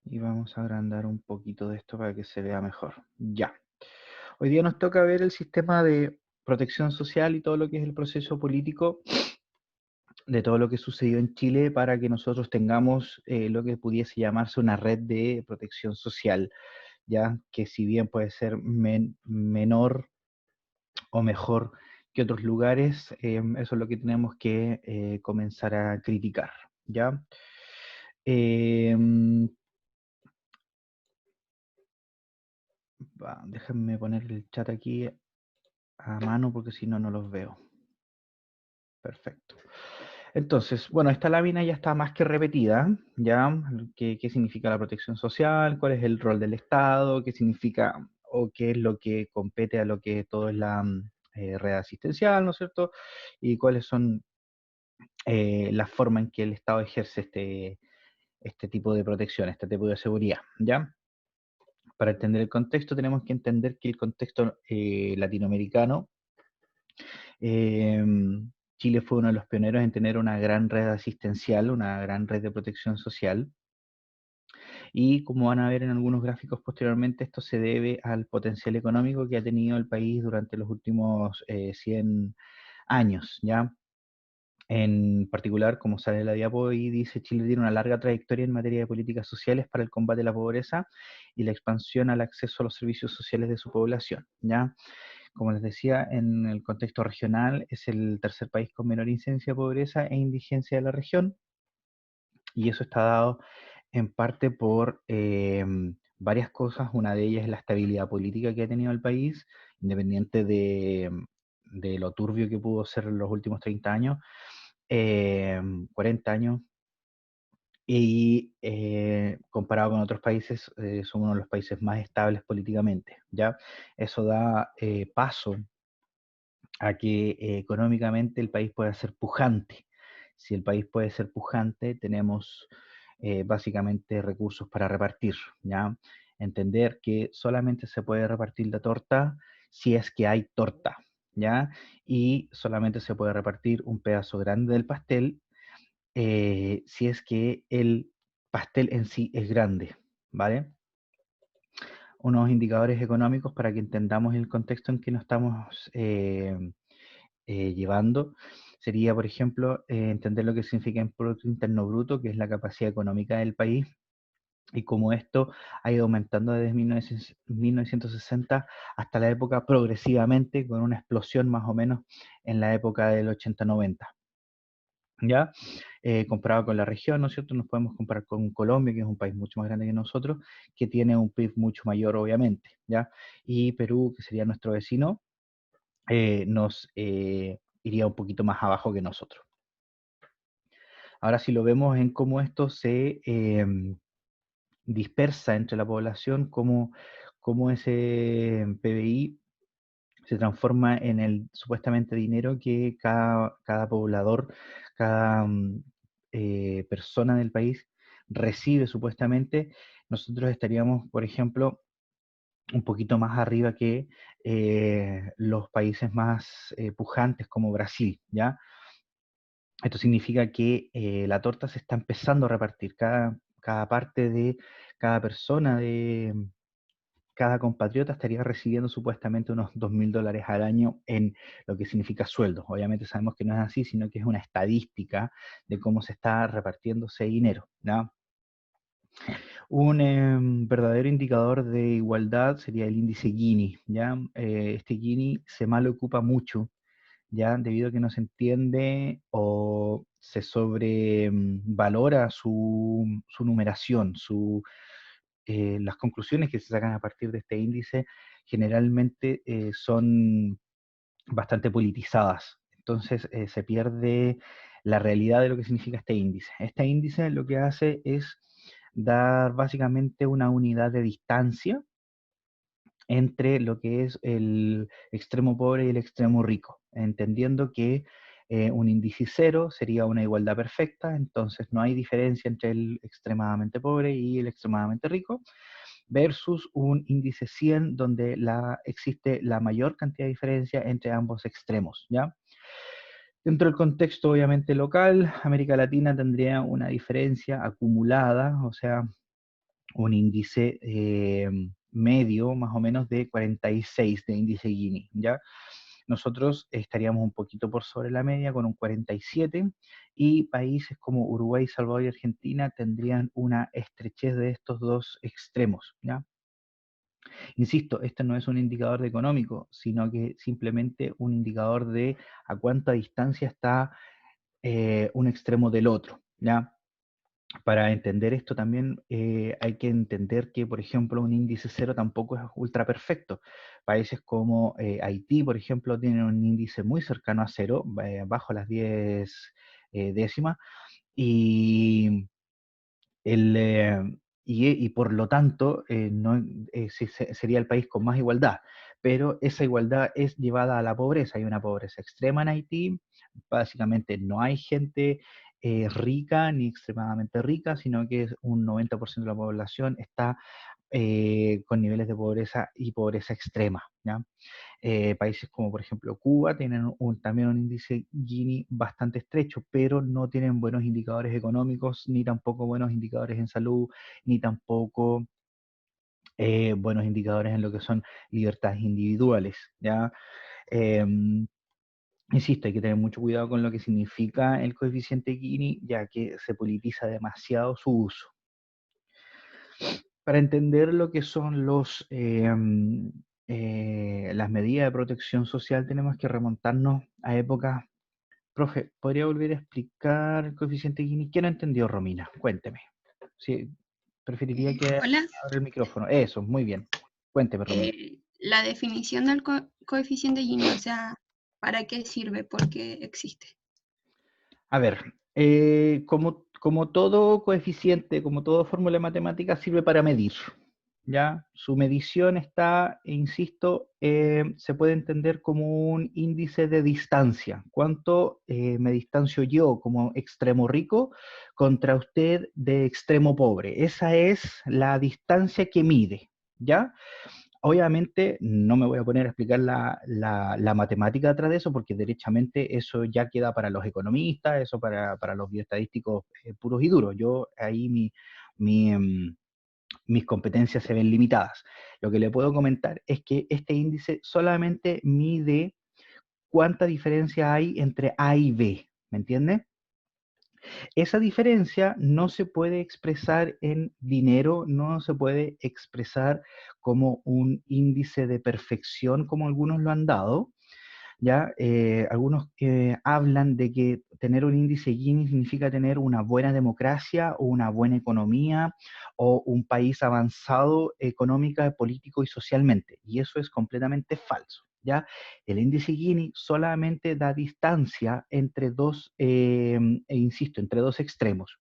Y vamos a agrandar un poquito de esto para que se vea mejor. Ya. Hoy día nos toca ver el sistema de protección social y todo lo que es el proceso político de todo lo que sucedió en Chile para que nosotros tengamos lo que pudiese llamarse una red de protección social, ya que si bien puede ser menor o mejor que otros lugares, eso es lo que tenemos que comenzar a criticar, ¿ya? Em, déjenme poner el chat aquí a mano porque si no, no los veo. Perfecto. Entonces, bueno, esta lámina ya está más que repetida, ¿ya? ¿Qué significa la protección social? ¿Cuál es el rol del Estado? ¿Qué significa o qué es lo que compete a lo que todo es la red asistencial, ¿no es cierto? Y cuáles son las formas en que el Estado ejerce este tipo de protección, este tipo de seguridad, ¿ya? Para entender el contexto tenemos que entender que el contexto latinoamericano, eh, Chile fue uno de los pioneros en tener una gran red asistencial, una gran red de protección social. Y como van a ver en algunos gráficos posteriormente, esto se debe al potencial económico que ha tenido el país durante los últimos 100 años, ¿ya? En particular, como sale en la diapo y dice, Chile tiene una larga trayectoria en materia de políticas sociales para el combate a la pobreza y la expansión al acceso a los servicios sociales de su población, ¿ya? Como les decía, en el contexto regional es el tercer país con menor incidencia de pobreza e indigencia de la región, y eso está dado en parte por varias cosas. Una de ellas es la estabilidad política que ha tenido el país, independiente de lo turbio que pudo ser en los últimos 30 años, 40 años, y comparado con otros países, somos uno de los países más estables políticamente, ¿ya? Eso da paso a que económicamente el país pueda ser pujante. Si el país puede ser pujante, tenemos básicamente recursos para repartir, ¿ya? Entender que solamente se puede repartir la torta si es que hay torta, ¿ya? Y solamente se puede repartir un pedazo grande del pastel si es que el pastel en sí es grande, ¿vale? Unos indicadores económicos para que entendamos el contexto en que nos estamos llevando sería, por ejemplo, entender lo que significa el Producto Interno Bruto, que es la capacidad económica del país, y cómo esto ha ido aumentando desde 1960 hasta la época progresivamente, con una explosión más o menos en la época del 80-90. ¿Ya? Comparado con la región, ¿no es cierto? Nos podemos comparar con Colombia, que es un país mucho más grande que nosotros, que tiene un PIB mucho mayor, obviamente, ¿ya? Y Perú, que sería nuestro vecino, nos iría un poquito más abajo que nosotros. Ahora, si lo vemos en cómo esto se dispersa entre la población, cómo ese PBI se transforma en el supuestamente dinero que cada poblador, cada persona del país recibe supuestamente, nosotros estaríamos, por ejemplo, un poquito más arriba que los países más pujantes como Brasil, ¿ya? Esto significa que la torta se está empezando a repartir, cada parte de cada persona, de cada compatriota estaría recibiendo supuestamente unos $2.000 al año en lo que significa sueldos. Obviamente sabemos que no es así, sino que es una estadística de cómo se está repartiendo ese dinero, ¿no? Un verdadero indicador de igualdad sería el índice Gini, ¿ya? Este Gini se mal ocupa mucho, ¿ya? Debido a que no se entiende o se sobrevalora su numeración, las conclusiones que se sacan a partir de este índice generalmente son bastante politizadas. Entonces se pierde la realidad de lo que significa este índice. Este índice lo que hace es dar básicamente una unidad de distancia entre lo que es el extremo pobre y el extremo rico, entendiendo que un índice cero sería una igualdad perfecta, entonces no hay diferencia entre el extremadamente pobre y el extremadamente rico, versus un índice 100 donde existe la mayor cantidad de diferencia entre ambos extremos, ¿ya? Dentro del contexto obviamente local, América Latina tendría una diferencia acumulada, o sea, un índice medio más o menos de 46 de índice Gini, ¿ya? Nosotros estaríamos un poquito por sobre la media con un 47 y países como Uruguay, Salvador y Argentina tendrían una estrechez de estos dos extremos, ¿ya? Insisto, este no es un indicador de económico, sino que simplemente un indicador de a cuánta distancia está un extremo del otro, ¿ya? Para entender esto también hay que entender que, por ejemplo, un índice cero tampoco es ultra perfecto. Países como Haití, por ejemplo, tienen un índice muy cercano a cero, bajo las 10 décimas, y y por lo tanto no, sería el país con más igualdad, pero esa igualdad es llevada a la pobreza. Hay una pobreza extrema en Haití, básicamente no hay gente rica ni extremadamente rica, sino que un 90% de la población está con niveles de pobreza y pobreza extrema, ¿ya? Países como por ejemplo Cuba tienen también un índice Gini bastante estrecho, pero no tienen buenos indicadores económicos, ni tampoco buenos indicadores en salud, ni tampoco buenos indicadores en lo que son libertades individuales, ¿ya? Em, Insisto, hay que tener mucho cuidado con lo que significa el coeficiente Gini, ya que se politiza demasiado su uso. Para entender lo que son las medidas de protección social, tenemos que remontarnos a épocas. Profe, ¿podría volver a explicar el coeficiente Gini? ¿Quién no entendió, Romina? Cuénteme. Sí, preferiría que Hola, abra el micrófono. Eso, muy bien. Cuénteme, Romina. la definición del coeficiente Gini, o sea, ¿para qué sirve? ¿Por qué existe? A ver, como todo coeficiente, como toda fórmula matemática, sirve para medir, ¿ya? Su medición está, insisto, se puede entender como un índice de distancia. ¿Cuánto me distancio yo como extremo rico contra usted de extremo pobre? Esa es la distancia que mide, ¿ya? Obviamente no me voy a poner a explicar la matemática detrás de eso, porque derechamente eso ya queda para los economistas, eso para los bioestadísticos puros y duros. Yo ahí mi, em, mis competencias se ven limitadas. Lo que le puedo comentar es que este índice solamente mide cuánta diferencia hay entre A y B, ¿me entiende? Esa diferencia no se puede expresar en dinero, no se puede expresar como un índice de perfección como algunos lo han dado, ¿ya? Algunos hablan de que tener un índice Gini significa tener una buena democracia o una buena economía o un país avanzado económica, político y socialmente, y eso es completamente falso. ¿Ya? El índice Gini solamente da distancia entre dos, insisto, entre dos extremos.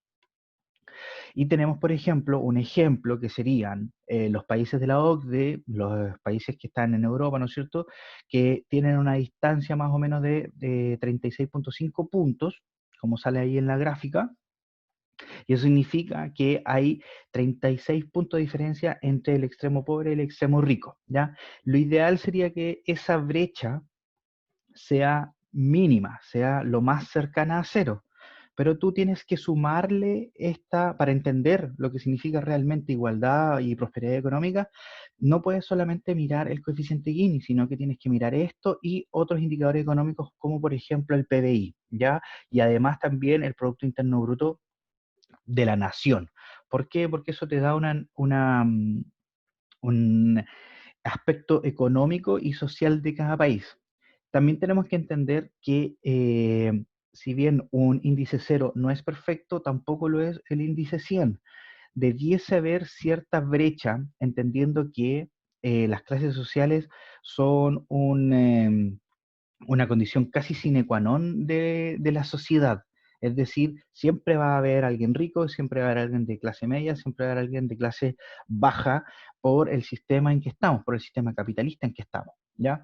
Y tenemos, por ejemplo, un ejemplo que serían los países de la OCDE, los países que están en Europa, ¿no es cierto?, que tienen una distancia más o menos de 36,5 puntos, como sale ahí en la gráfica, y eso significa que hay 36 puntos de diferencia entre el extremo pobre y el extremo rico, ¿ya? Lo ideal sería que esa brecha sea mínima, sea lo más cercana a cero. Pero tú tienes que sumarle esta, para entender lo que significa realmente igualdad y prosperidad económica, no puedes solamente mirar el coeficiente Gini, sino que tienes que mirar esto y otros indicadores económicos como por ejemplo el PBI, ¿ya? Y además también el Producto Interno Bruto de la nación. ¿Por qué? Porque eso te da un aspecto económico y social de cada país. También tenemos que entender que si bien un índice cero no es perfecto, tampoco lo es el índice 100. Debiese haber cierta brecha, entendiendo que las clases sociales son una condición casi sine qua non de la sociedad. Es decir, siempre va a haber alguien rico, siempre va a haber alguien de clase media, siempre va a haber alguien de clase baja por el sistema en que estamos, por el sistema capitalista en que estamos, ¿ya?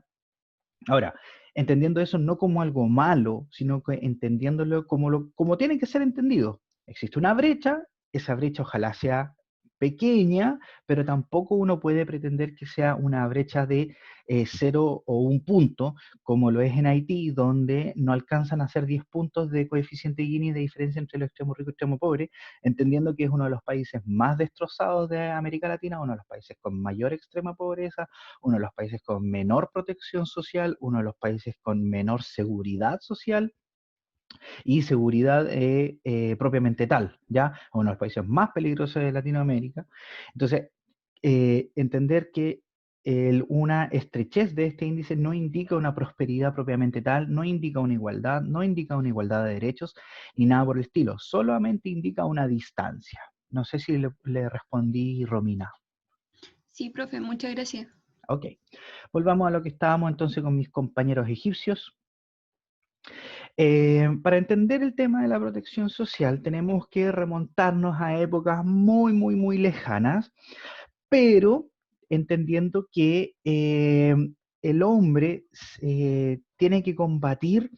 Ahora, entendiendo eso no como algo malo, sino que entendiéndolo como tiene que ser entendido. Existe una brecha, esa brecha ojalá sea pequeña, pero tampoco uno puede pretender que sea una brecha de 0 o 1 punto, como lo es en Haití, donde no alcanzan a ser 10 puntos de coeficiente Gini de diferencia entre el extremo rico y el extremo pobre, entendiendo que es uno de los países más destrozados de América Latina, uno de los países con mayor extrema pobreza, uno de los países con menor protección social, uno de los países con menor seguridad social y seguridad propiamente tal, ¿ya? Uno de los países más peligrosos de Latinoamérica. Entonces, entender que una estrechez de este índice no indica una prosperidad propiamente tal, no indica una igualdad, no indica una igualdad de derechos, ni nada por el estilo, solamente indica una distancia. No sé si le respondí, Romina. Sí, profe, muchas gracias. Ok, volvamos a lo que estábamos entonces con mis compañeros egipcios. Para entender el tema de la protección social tenemos que remontarnos a épocas muy, muy, muy lejanas, pero entendiendo que el hombre tiene que combatir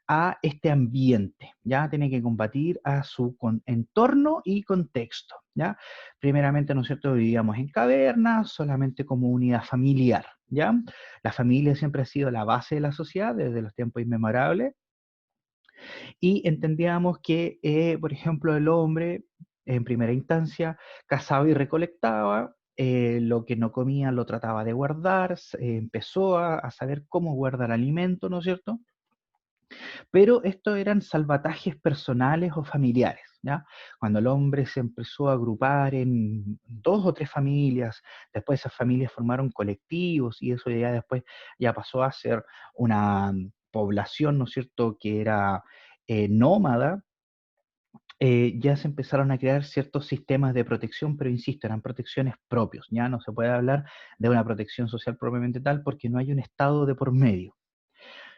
a este ambiente, ¿ya? Tiene que combatir a su entorno y contexto, ¿ya? Primeramente, ¿no es cierto?, vivíamos en cavernas, solamente como unidad familiar, ¿ya? La familia siempre ha sido la base de la sociedad desde los tiempos inmemorables, y entendíamos que, por ejemplo, el hombre en primera instancia cazaba y recolectaba, lo que no comía lo trataba de guardar, empezó a saber cómo guardar alimento, ¿no es cierto? Pero estos eran salvatajes personales o familiares, ¿ya? Cuando el hombre se empezó a agrupar en 2 o 3 familias, después esas familias formaron colectivos y eso ya después ya pasó a ser una población, ¿no es cierto?, que era nómada. Ya se empezaron a crear ciertos sistemas de protección, pero insisto, eran protecciones propios, ya no se puede hablar de una protección social propiamente tal porque no hay un Estado de por medio.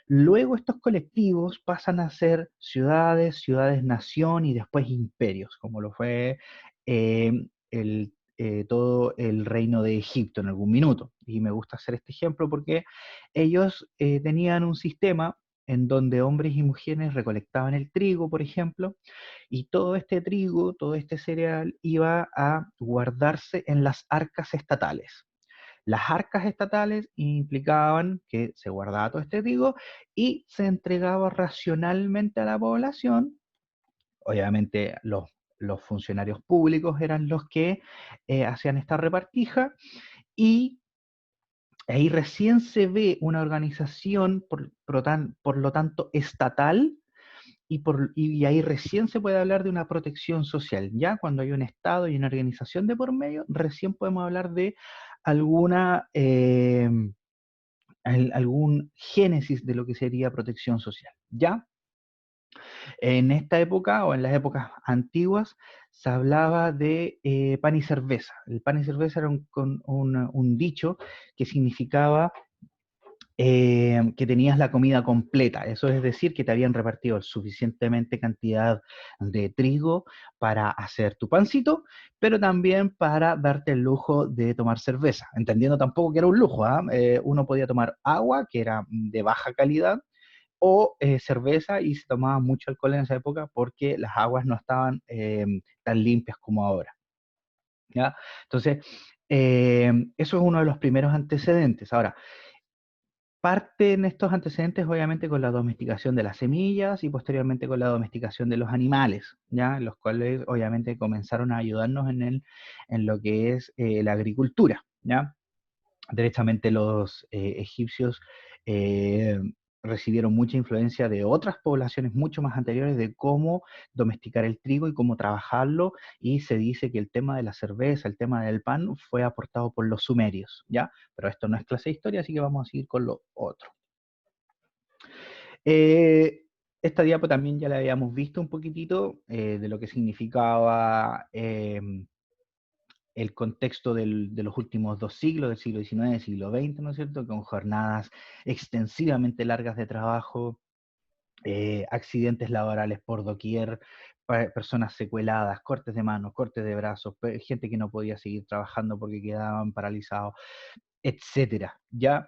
Luego estos colectivos pasan a ser ciudades, ciudades-nación y después imperios, como lo fue eh, todo el reino de Egipto en algún minuto. Y me gusta hacer este ejemplo porque ellos tenían un sistema en donde hombres y mujeres recolectaban el trigo, por ejemplo, y todo este trigo, todo este cereal iba a guardarse en las arcas estatales. Las arcas estatales implicaban que se guardaba todo este trigo y se entregaba racionalmente a la población. Obviamente los funcionarios públicos eran los que hacían esta repartija y ahí recién se ve una organización, por lo tanto, estatal y ahí recién se puede hablar de una protección social. Ya cuando hay un Estado y una organización de por medio, recién podemos hablar de alguna, algún génesis de lo que sería protección social. Ya en esta época o en las épocas antiguas se hablaba de pan y cerveza. El pan y cerveza era un dicho que significaba que tenías la comida completa. Eso es decir, que te habían repartido suficientemente cantidad de trigo para hacer tu pancito, pero también para darte el lujo de tomar cerveza, entendiendo tampoco que era un lujo, ¿ah? Uno podía tomar agua, que era de baja calidad, o cerveza, y se tomaba mucho alcohol en esa época porque las aguas no estaban tan limpias como ahora, ¿ya? Entonces, eso es uno de los primeros antecedentes. Ahora, parten estos antecedentes obviamente con la domesticación de las semillas y posteriormente con la domesticación de los animales, ¿ya? Los cuales obviamente comenzaron a ayudarnos en lo que es la agricultura, ¿ya? Derechamente los egipcios eh, recibieron mucha influencia de otras poblaciones mucho más anteriores de cómo domesticar el trigo y cómo trabajarlo, y se dice que el tema de la cerveza, el tema del pan, fue aportado por los sumerios, ¿ya? Pero esto no es clase de historia, así que vamos a seguir con lo otro. Esta diapo también ya la habíamos visto un poquitito de lo que significaba el contexto de los últimos 2 siglos, del siglo XIX, del siglo XX, ¿no es cierto?, con jornadas extensivamente largas de trabajo, accidentes laborales por doquier, personas secueladas, cortes de manos, cortes de brazos, gente que no podía seguir trabajando porque quedaban paralizados, etcétera. Ya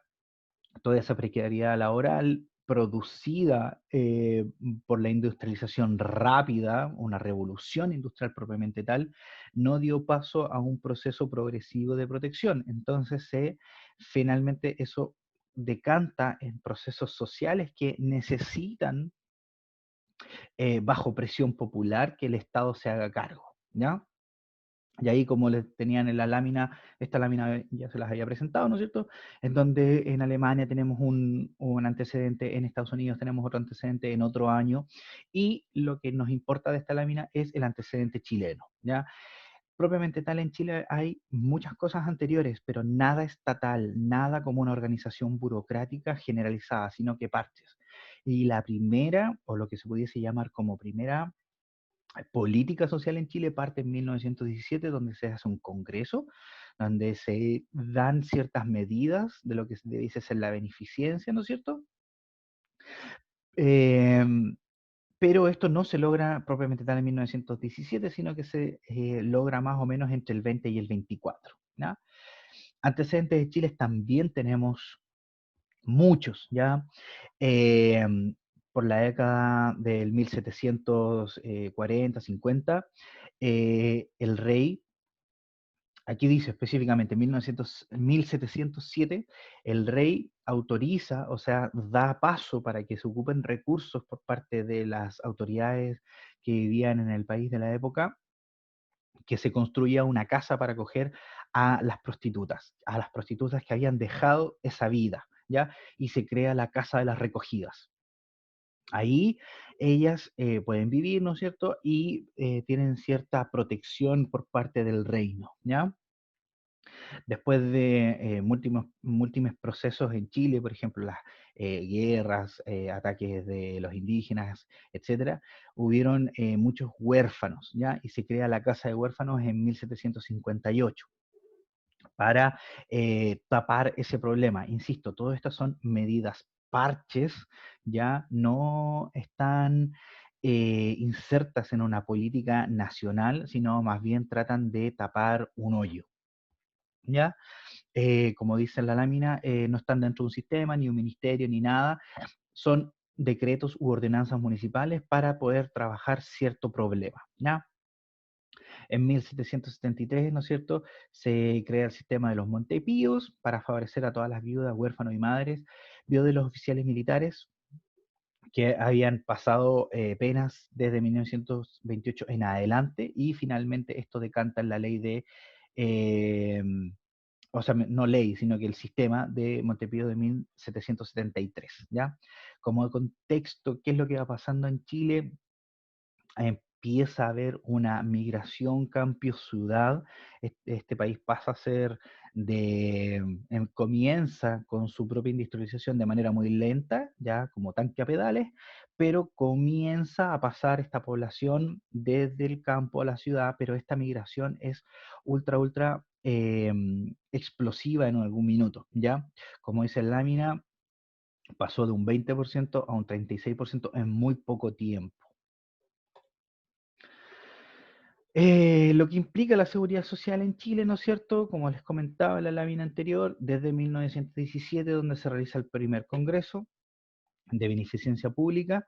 toda esa precariedad laboral producida por la industrialización rápida, una revolución industrial propiamente tal, no dio paso a un proceso progresivo de protección. Entonces, finalmente eso decanta en procesos sociales que necesitan, bajo presión popular, que el Estado se haga cargo, ¿ya? Y ahí, como les tenían en la lámina, esta lámina ya se las había presentado, ¿no es cierto? En donde en Alemania tenemos un antecedente, en Estados Unidos tenemos otro antecedente en otro año, y lo que nos importa de esta lámina es el antecedente chileno, ¿ya? Propiamente tal, en Chile hay muchas cosas anteriores, pero nada estatal, nada como una organización burocrática generalizada, sino que parches. Y la primera, o lo que se pudiese llamar como primera política social en Chile, parte en 1917, donde se hace un congreso, donde se dan ciertas medidas de lo que se dice ser la beneficencia, ¿no es cierto? Em, pero esto no se logra propiamente tal en 1917, sino que se logra más o menos entre el 20 y el 24, ¿ya? Antecedentes de Chile también tenemos muchos, ¿ya? Em, por la década del 1740, 50, el rey, aquí dice específicamente 1707, el rey autoriza, o sea, da paso para que se ocupen recursos por parte de las autoridades que vivían en el país de la época, que se construya una casa para acoger a las prostitutas que habían dejado esa vida, ¿ya? Y se crea la Casa de las Recogidas. Ahí ellas pueden vivir, ¿no es cierto? Y tienen cierta protección por parte del reino, ¿ya? Después de múltiples procesos en Chile, por ejemplo, las guerras, ataques de los indígenas, etcétera, hubieron muchos huérfanos, ¿ya? Y se crea la Casa de Huérfanos en 1758 para tapar ese problema. Insisto, todas estas son medidas parches, ya no están insertas en una política nacional, sino más bien tratan de tapar un hoyo, ¿ya? Como dice en la lámina, no están dentro de un sistema, ni un ministerio, ni nada. Son decretos u ordenanzas municipales para poder trabajar cierto problema, ¿ya? En 1773, ¿no es cierto?, se crea el sistema de los Montepíos para favorecer a todas las viudas, huérfanos y madres, de los oficiales militares que habían pasado penas desde 1928 en adelante, y finalmente esto decanta en la ley de, eh, o sea, no ley, sino que el sistema de Montepío de 1773, ¿ya? Como contexto, ¿qué es lo que va pasando en Chile? Empieza a haber una migración campo-ciudad. Este país pasa a ser comienza con su propia industrialización de manera muy lenta, ya como tanque a pedales, pero comienza a pasar esta población desde el campo a la ciudad, pero esta migración es ultra explosiva en algún minuto, ¿ya? Como dice la lámina, pasó de un 20% a un 36% en muy poco tiempo. Lo que implica la seguridad social en Chile, ¿no es cierto? Como les comentaba en la lámina anterior, desde 1917, donde se realiza el primer congreso de beneficencia pública,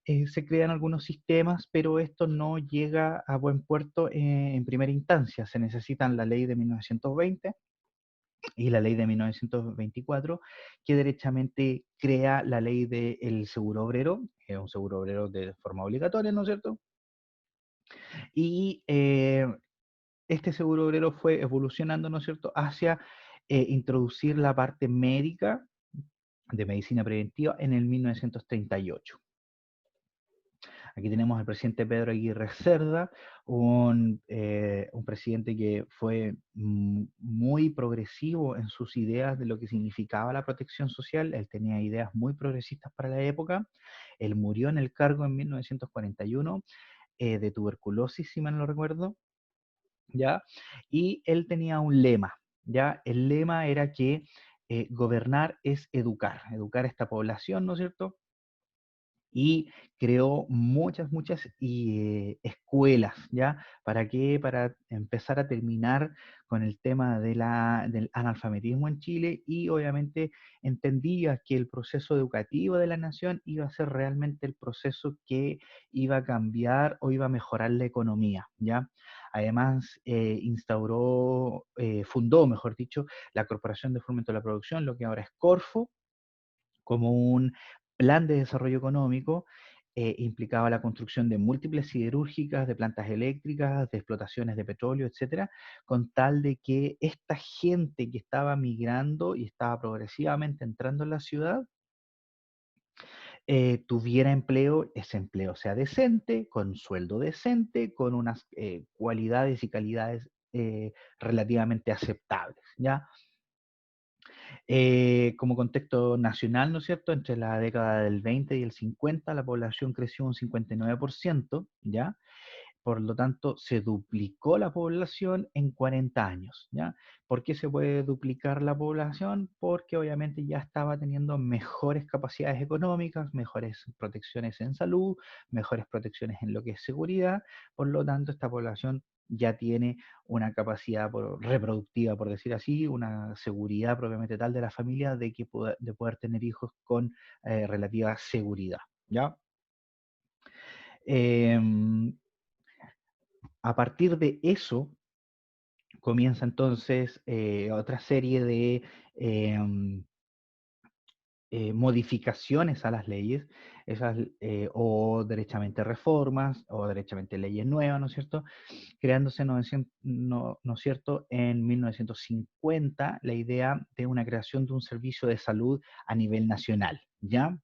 se crean algunos sistemas, pero esto no llega a buen puerto en primera instancia. Se necesitan la ley de 1920 y la ley de 1924, que derechamente crea la ley del seguro obrero, un seguro obrero de forma obligatoria, ¿no es cierto? Y este seguro obrero fue evolucionando, ¿no es cierto?, hacia introducir la parte médica de medicina preventiva en el 1938. Aquí tenemos al presidente Pedro Aguirre Cerda, un presidente que fue muy progresivo en sus ideas de lo que significaba la protección social. Él tenía ideas muy progresistas para la época. Él murió en el cargo en 1941 de tuberculosis, si mal no recuerdo, ¿ya? Y él tenía un lema, ¿ya? El lema era que gobernar es educar, educar a esta población, ¿no es cierto? y creó muchas escuelas, ¿ya? ¿Para qué? Para empezar a terminar con el tema del analfabetismo en Chile y obviamente entendía que el proceso educativo de la nación iba a ser realmente el proceso que iba a cambiar o iba a mejorar la economía, ¿ya? Además, fundó, mejor dicho, la Corporación de Fomento de la Producción, lo que ahora es Corfo, como un plan de desarrollo económico. Implicaba la construcción de múltiples siderúrgicas, de plantas eléctricas, de explotaciones de petróleo, etcétera, con tal de que esta gente que estaba migrando y estaba progresivamente entrando en la ciudad, tuviera empleo, ese empleo sea decente, con sueldo decente, con unas cualidades y calidades relativamente aceptables, ¿ya? Como contexto nacional, ¿no es cierto? Entre la década del 20 y el 50, la población creció un 59%, ¿ya? Por lo tanto, se duplicó la población en 40 años, ¿ya? ¿Por qué se puede duplicar la población? Porque obviamente ya estaba teniendo mejores capacidades económicas, mejores protecciones en salud, mejores protecciones en lo que es seguridad. Por lo tanto, esta población ya tiene una capacidad reproductiva, por decir así, una seguridad propiamente tal de la familia de poder tener hijos con relativa seguridad, ¿ya? Em, a partir de eso, comienza entonces otra serie de em, modificaciones a las leyes, o derechamente reformas, o derechamente leyes nuevas, ¿no es cierto? Creándose, ¿no es cierto?, en 1950 la idea de una creación de un servicio de salud a nivel nacional, ¿ya?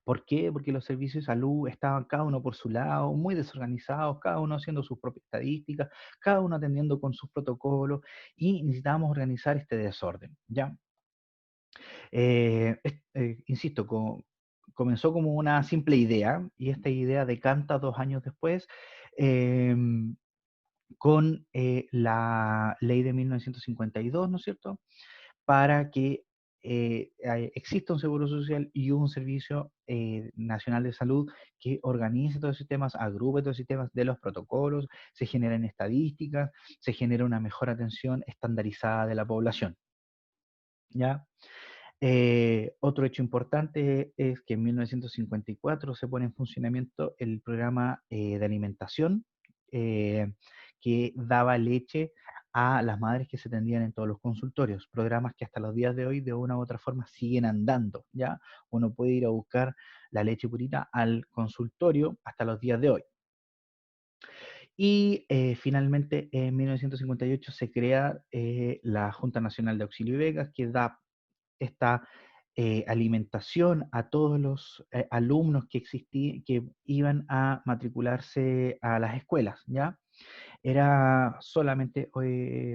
¿Por qué? Porque los servicios de salud estaban cada uno por su lado, muy desorganizados, cada uno haciendo sus propias estadísticas, cada uno atendiendo con sus protocolos, y necesitábamos organizar este desorden, ¿ya? Insisto, comenzó como una simple idea, y esta idea decanta 2 años después, em, con la ley de 1952, ¿no es cierto?, para que exista un seguro social y un servicio nacional de salud que organice todos los sistemas, agrupe todos los sistemas de los protocolos, se generen estadísticas, se genera una mejor atención estandarizada de la población, ¿ya? Otro hecho importante es que en 1954 se pone en funcionamiento el programa de alimentación, eh, que daba leche a las madres que se atendían en todos los consultorios, programas que hasta los días de hoy de una u otra forma siguen andando, ¿ya? Uno puede ir a buscar la leche purita al consultorio hasta los días de hoy. Y finalmente, en 1958 se crea la Junta Nacional de Auxilio y Becas, que da esta alimentación a todos los alumnos que iban a matricularse a las escuelas, ¿ya? Era solamente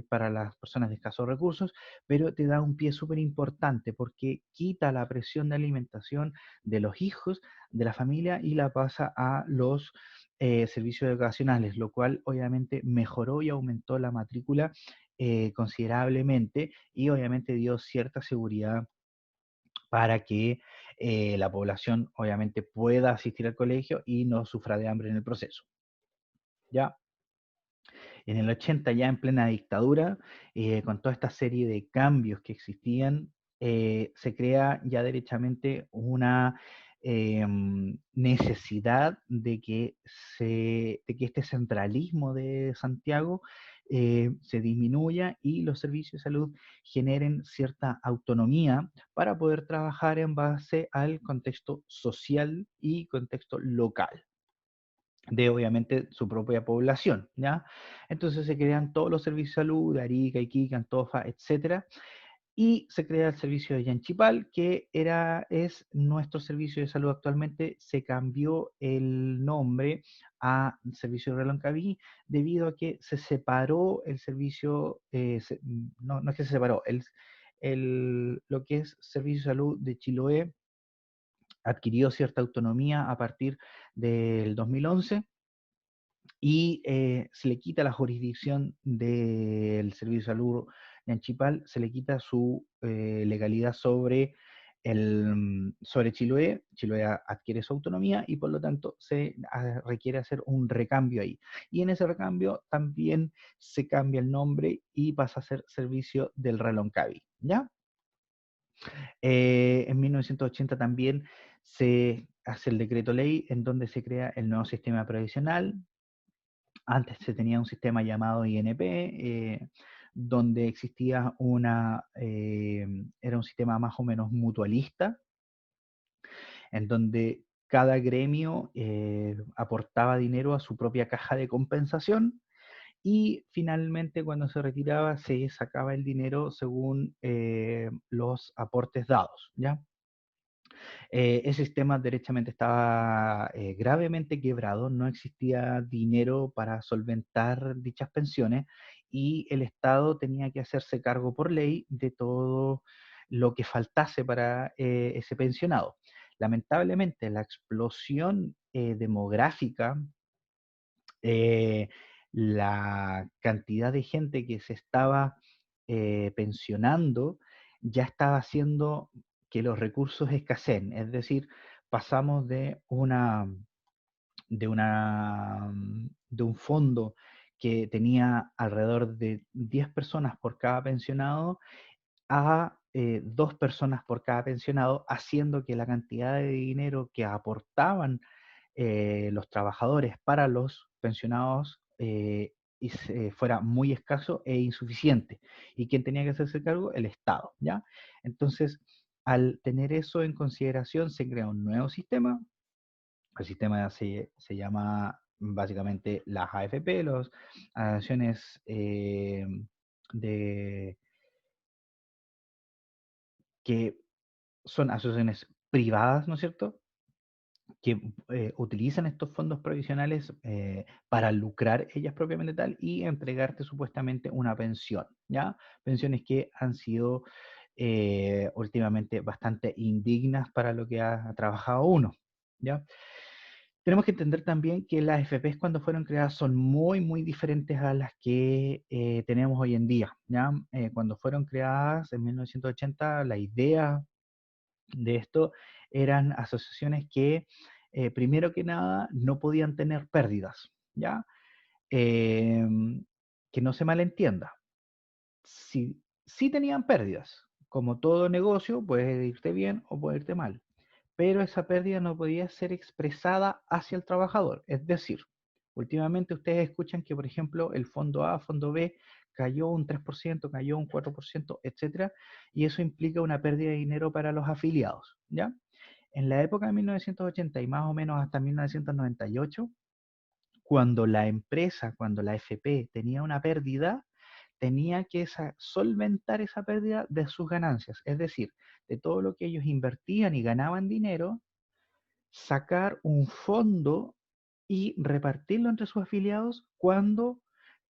para las personas de escasos recursos, pero te da un pie súper importante porque quita la presión de alimentación de los hijos, de la familia, y la pasa a los servicios educacionales, lo cual obviamente mejoró y aumentó la matrícula considerablemente, y obviamente dio cierta seguridad para que la población obviamente pueda asistir al colegio y no sufra de hambre en el proceso. ¿Ya? En el 80, ya en plena dictadura, con toda esta serie de cambios que existían, se crea ya derechamente una necesidad de que este centralismo de Santiago se disminuya y los servicios de salud generen cierta autonomía para poder trabajar en base al contexto social y contexto local de obviamente su propia población, ¿ya? Entonces se crean todos los servicios de salud de Arica, Iquique, Antofa, etcétera, y se crea el servicio de Yanchipal, que es nuestro servicio de salud actualmente. Se cambió el nombre a Servicio de Reloncaví debido a que se separó el servicio, no es que se separó, lo que es Servicio de Salud de Chiloé adquirió cierta autonomía a partir del 2011, y se le quita la jurisdicción del Servicio de Salud Yanchipal, se le quita su legalidad sobre sobre Chiloé, Chiloé adquiere su autonomía y por lo tanto se requiere hacer un recambio ahí. Y en ese recambio también se cambia el nombre y pasa a ser Servicio del Reloncaví, ¿ya? En 1980 también se hace el decreto ley en donde se crea el nuevo sistema previsional. Antes se tenía un sistema llamado INP, donde existía era un sistema más o menos mutualista, en donde cada gremio aportaba dinero a su propia caja de compensación y finalmente cuando se retiraba se sacaba el dinero según los aportes dados, ¿ya? Ese sistema derechamente estaba gravemente quebrado, no existía dinero para solventar dichas pensiones y el Estado tenía que hacerse cargo por ley de todo lo que faltase para ese pensionado. Lamentablemente, la explosión demográfica, eh, la cantidad de gente que se estaba pensionando ya estaba haciendo que los recursos escaseen, es decir, pasamos de un fondo que tenía alrededor de 10 personas por cada pensionado a 2 personas por cada pensionado, haciendo que la cantidad de dinero que aportaban los trabajadores para los pensionados fuera muy escaso e insuficiente. ¿Y quién tenía que hacerse cargo? El Estado, ¿ya? Entonces, al tener eso en consideración, se crea un nuevo sistema. El sistema se llama básicamente las AFP, las acciones de, que son asociaciones privadas, ¿no es cierto?, que utilizan estos fondos provisionales para lucrar ellas propiamente tal y entregarte supuestamente una pensión, ¿ya? Pensiones que han sido últimamente bastante indignas para lo que ha trabajado uno, ¿ya? Tenemos que entender también que las FPs cuando fueron creadas son muy, muy diferentes a las que tenemos hoy en día, ¿ya? Cuando fueron creadas en 1980, la idea de esto eran asociaciones que, primero que nada, no podían tener pérdidas, ¿ya? Em, que no se malentienda. Si tenían pérdidas, como todo negocio, puede irte bien o puede irte mal, pero esa pérdida no podía ser expresada hacia el trabajador. Es decir, últimamente ustedes escuchan que, por ejemplo, el fondo A, fondo B, cayó un 3%, cayó un 4%, etcétera, y eso implica una pérdida de dinero para los afiliados, ¿ya? En la época de 1980 y más o menos hasta 1998, cuando la FP tenía una pérdida, tenía que solventar esa pérdida de sus ganancias, es decir, de todo lo que ellos invertían y ganaban dinero, sacar un fondo y repartirlo entre sus afiliados cuando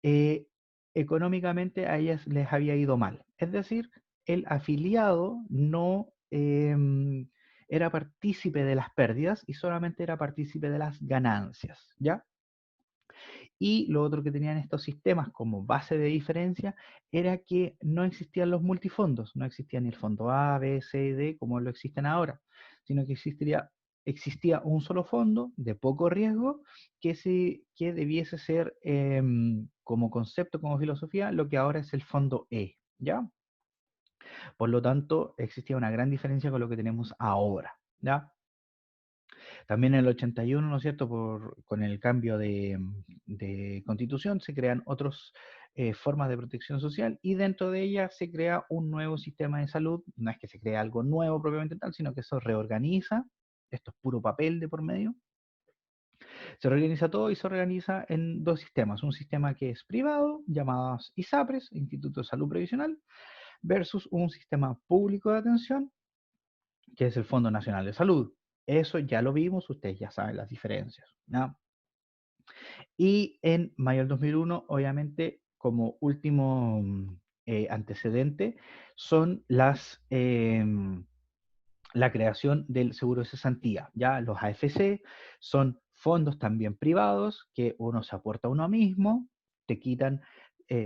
eh, económicamente a ellas les había ido mal. Es decir, el afiliado no era partícipe de las pérdidas y solamente era partícipe de las ganancias, ¿ya? Y lo otro que tenían estos sistemas como base de diferencia era que no existían los multifondos, no existía ni el fondo A, B, C y D como lo existen ahora, sino que existía un solo fondo de poco riesgo que debiese ser como concepto, como filosofía, lo que ahora es el fondo E, ¿ya? Por lo tanto, existía una gran diferencia con lo que tenemos ahora, ¿ya? También en el 81, ¿no es cierto?, con el cambio de constitución se crean otras formas de protección social y dentro de ella se crea un nuevo sistema de salud. No es que se crea algo nuevo propiamente tal, sino que se reorganiza. Esto es puro papel de por medio. Se reorganiza todo y se organiza en dos sistemas. Un sistema que es privado, llamados ISAPRES, Instituto de Salud Previsional, versus un sistema público de atención, que es el Fondo Nacional de Salud. Eso ya lo vimos, ustedes ya saben las diferencias, ¿no? Y en mayo del 2001, obviamente, como último antecedente, son la creación del seguro de cesantía. Ya los AFC son fondos también privados que uno se aporta a uno mismo, te quitan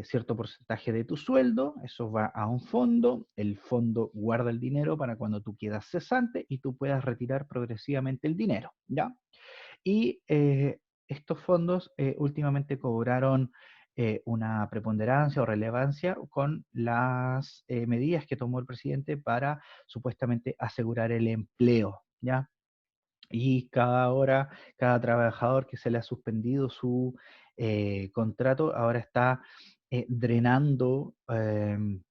cierto porcentaje de tu sueldo, eso va a un fondo, el fondo guarda el dinero para cuando tú quedas cesante y tú puedas retirar progresivamente el dinero, ¿ya? Y estos fondos últimamente cobraron una preponderancia o relevancia con las medidas que tomó el presidente para supuestamente asegurar el empleo, ¿ya? Y cada hora, cada trabajador que se le ha suspendido su contrato, ahora está drenando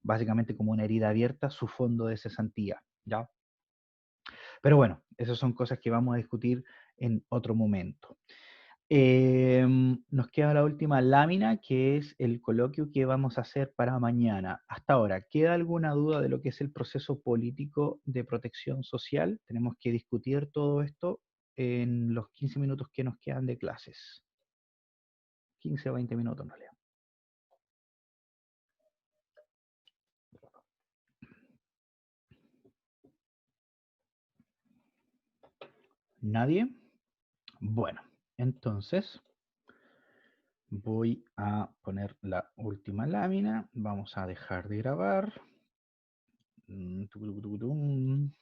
básicamente como una herida abierta su fondo de cesantía, ¿ya? Pero bueno, esas son cosas que vamos a discutir en otro momento. Nos queda la última lámina, que es el coloquio que vamos a hacer para mañana. Hasta ahora, ¿queda alguna duda de lo que es el proceso político de protección social? Tenemos que discutir todo esto en los 15 minutos que nos quedan de clases. 15 o 20 minutos, no leo. ¿Nadie? Bueno, entonces voy a poner la última lámina. Vamos a dejar de grabar. Tucurucutucutum.